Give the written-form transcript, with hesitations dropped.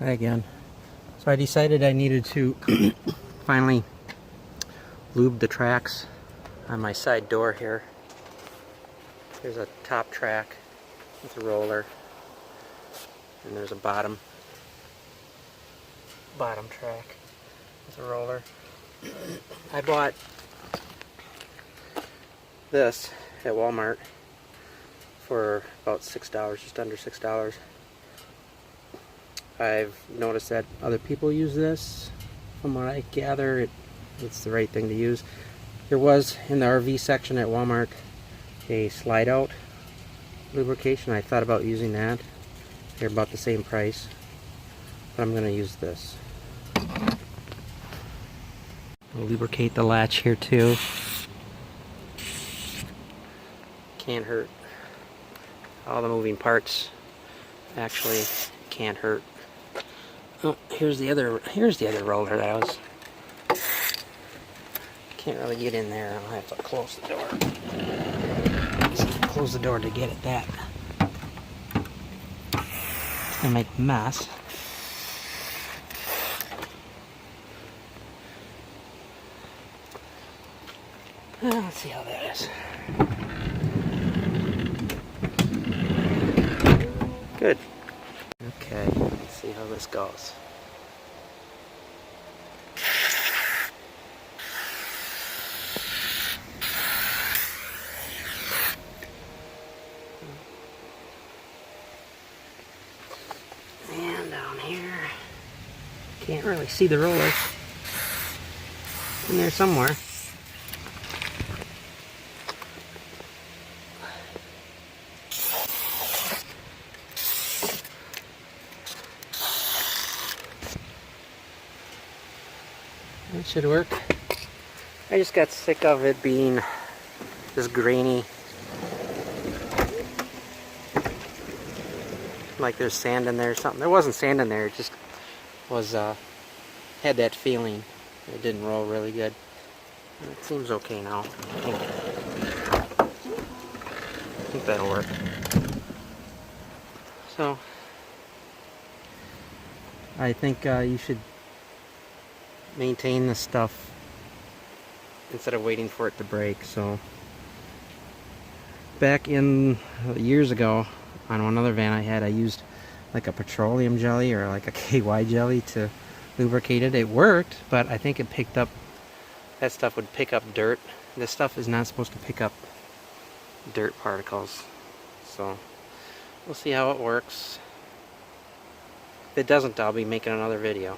Hi again. So I decided I needed to finally lube the tracks on my side door here. There's a top track with a roller, and there's a bottom track with a roller. I bought this at Walmart for about $6, just under $6. I've noticed that other people use this. From what I gather, it's the right thing to use. There was, in the RV section at Walmart, a slide out lubrication. I thought about using that. They're about the same price, but I'm going to use this. I'll lubricate the latch here too. Can't hurt. All the moving parts actually can't hurt. Oh, here's the other roller that I was. Can't really get in there. I'll have to close the door. Close the door to get at that. It's gonna make a mess. Let's see how that is. Good. Okay, let's see how this goes. And down here, can't really see the roller. In there somewhere. That should work. I just got sick of it being this grainy. Like there's sand in there or something. There wasn't sand in there, it just was, had that feeling. It didn't roll really good. And it seems okay now. I think that'll work. So, I think you should maintain this stuff instead of waiting for it to break. So back in years ago on one other van I used like a petroleum jelly or like a KY jelly to lubricate it. It worked, but I think it picked up, that stuff would pick up dirt. This stuff is not supposed to pick up dirt particles. So we'll see how it works. If it doesn't, I'll be making another video.